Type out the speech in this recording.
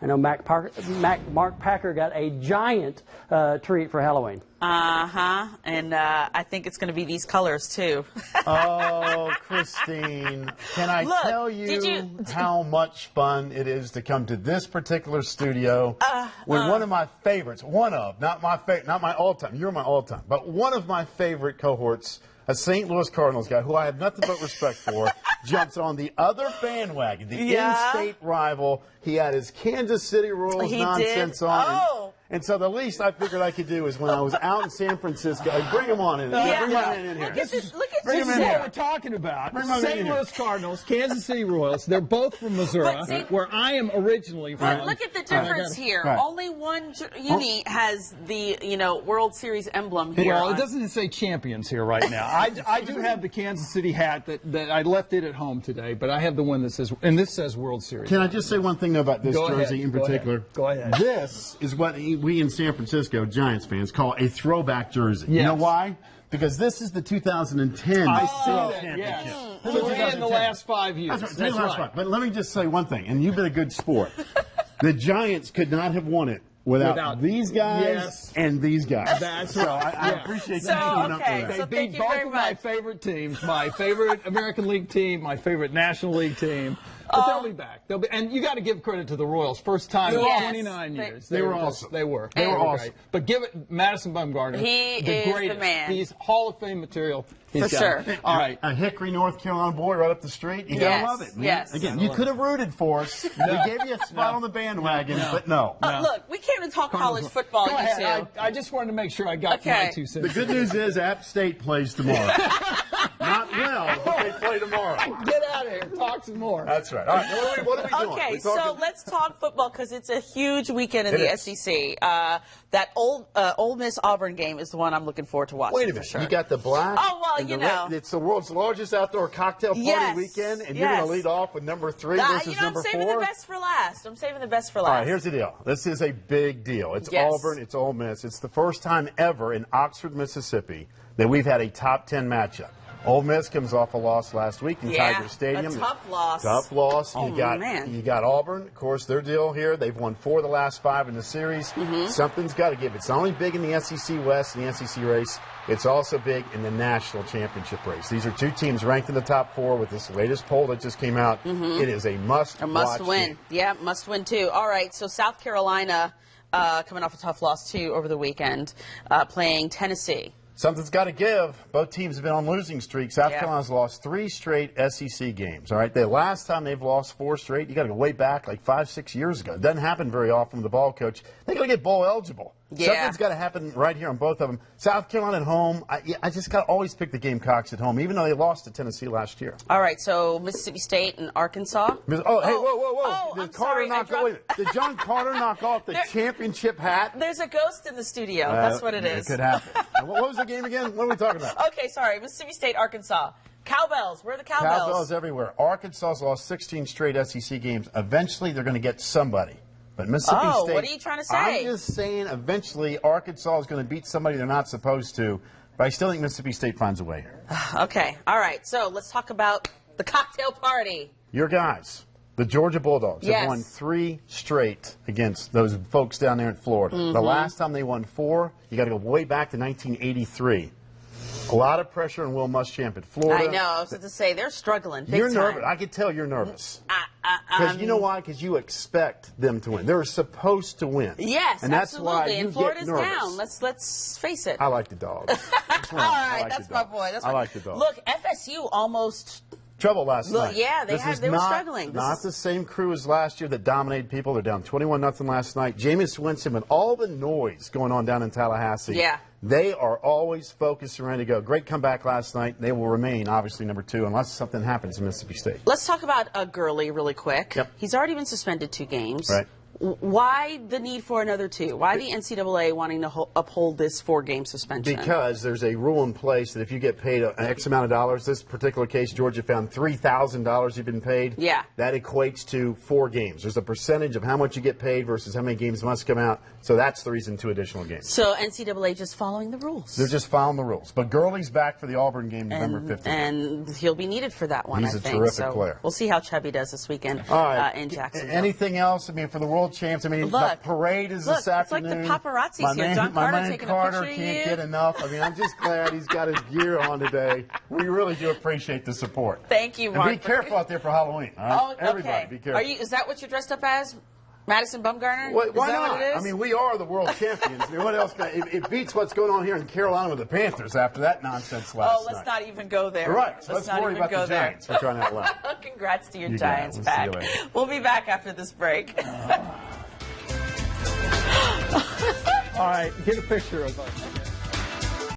I know Mark Packer got a giant treat for Halloween. And I think it's going to be these colors, too. Oh, Christine, can I tell you how much fun it is to come to this particular studio when one of my favorites, not my all-time, you're my all-time, but one of my favorite cohorts, a St. Louis Cardinals guy who I have nothing but respect for, jumps on the other bandwagon, the in-state rival. He had his Kansas City Royals nonsense on. And so the least I figured I could do is when I was out in San Francisco, bring him on in. Bring him in here. This is what we're talking about. St. Louis Cardinals, Kansas City Royals. They're both from Missouri, where I am originally from. But look at the difference here. Only one uni has the World Series emblem here. Well, it doesn't say champions here right now. I do have the Kansas City hat that I left it at home today, but I have the one that says, and this says World Series. Can I just say one thing about this jersey in particular? Go ahead. This is what we in San Francisco, Giants fans, call a throwback jersey. You know why? Because this is the 2010 championship. Yes. In the last 5 years. That's right. But let me just say one thing, and you've been a good sport. The Giants could not have won it without these guys and these guys. That's so I appreciate you coming up with that. They beat both of my favorite teams, my favorite American League team, my favorite National League team. But they'll be back. And you got to give credit to the Royals. First time in 29 years. They were awesome. They were awesome. Great. But give it Madison Bumgarner. He is greatest. the man. He's Hall of Fame material. For sure. All right. A Hickory, North Carolina boy right up the street. You gotta love it, man. Yes. Again, you could have rooted for us. We gave you a spot on the bandwagon, but no. Look, we can't even talk college football. Go ahead. I just wanted to make sure I got my 2 cents. The good news is App State plays tomorrow. Not well, but they play tomorrow. Get out of here. Talk some more. That's right. All right. What are we doing? Okay, so let's talk football because it's a huge weekend in the SEC. That Ole Miss Auburn game is the one I'm looking forward to watching. Wait a minute. Sure. You got the black. Oh, well, it's the world's largest outdoor cocktail party weekend, and you're going to lead off with number 3 versus number 4? I'm saving the best for last. All right, here's the deal. This is a big deal. It's Auburn. It's Ole Miss. It's the first time ever in Oxford, Mississippi that we've had a top 10 matchup. Ole Miss comes off a loss last week in Tiger Stadium. A tough loss. Tough loss. Oh, you got Auburn. Of course, their deal here, they've won 4 of the last 5 in the series. Something's got to give. It's not only big in the SEC West and the SEC race, it's also big in the national championship race. These are 2 teams ranked in the top 4 with this latest poll that just came out. It is a must win. Game. Yeah, must win, too. All right, so South Carolina coming off a tough loss, too, over the weekend, playing Tennessee. Something's got to give. Both teams have been on losing streaks. South Carolina's lost 3 straight SEC games. All right, the last time they've lost 4 straight, you got to go way back like 5-6 years ago. It doesn't happen very often with the ball coach. They got to get bowl eligible. Something's got to happen right here on both of them. South Carolina at home. I just got to always pick the Gamecocks at home, even though they lost to Tennessee last year. All right, so Mississippi State and Arkansas. Hey, whoa! Did John Carter knock off the championship hat? There's a ghost in the studio. That's what it is. It could happen. What was the game again? What are we talking about? Okay, sorry. Mississippi State, Arkansas. Cowbells. Where are the cowbells? Cowbells everywhere. Arkansas's lost 16 straight SEC games. Eventually, they're going to get somebody. But Mississippi State. What are you trying to say? I'm just saying eventually Arkansas is going to beat somebody they're not supposed to. But I still think Mississippi State finds a way here. Okay. All right. So let's talk about the cocktail party. Your guys, the Georgia Bulldogs, have won 3 straight against those folks down there in Florida. The last time they won 4, you got to go way back to 1983. A lot of pressure on Will Muschamp at Florida. I know. I was going to say, they're struggling big You're time. nervous. I can tell you're nervous. Because you know why? Because you expect them to win. They're supposed to win. Yes, and that's absolutely. why you and Florida's get nervous. down. Let's face it. I like the Dogs. All right, that's my boy. I like the Dogs. Look, FSU almost trouble last night. Yeah, they were struggling. Not the same crew as last year that dominated people. They're down 21-0 last night. Jameis Winston, with all the noise going on down in Tallahassee. They are always focused and ready to go. Great comeback last night. They will remain, obviously, number 2 unless something happens in Mississippi State. Let's talk about Gurley really quick. He's already been suspended 2 games. Right. Why the need for another 2? Why the NCAA wanting to uphold this 4-game suspension? Because there's a rule in place that if you get paid an X amount of dollars, this particular case, Georgia found $3,000 you've been paid. That equates to 4 games. There's a percentage of how much you get paid versus how many games must come out. So that's the reason 2 additional games. So NCAA just following the rules. They're just following the rules. But Gurley's back for the Auburn game November 15th. And he'll be needed for that one, He's I think. He's a terrific player. We'll see how Chubby does this weekend in Jacksonville. Anything else? I mean, for the World world champs. I mean, Look, the parade is this it's like afternoon. the paparazzi's my here. man, John my Carter man taking a Carter picture of can't you. get enough. I mean, I'm just glad he's got his gear on today. We really do appreciate the support. Thank you, Mark. And be careful out there for Halloween. All right? Oh, okay. Everybody, be careful. Is that what you're dressed up as? Madison Bumgarner? Why Is that not? what it is? I mean, we are the world champions. I mean, what else? It beats what's going on here in Carolina with the Panthers after that nonsense last night. let's not even go there. Right. So let's not worry even about go the there. Giants for crying out loud. Congrats to your You got it. Giants We'll see you back. later. We'll be back after this break. All right, get a picture of us.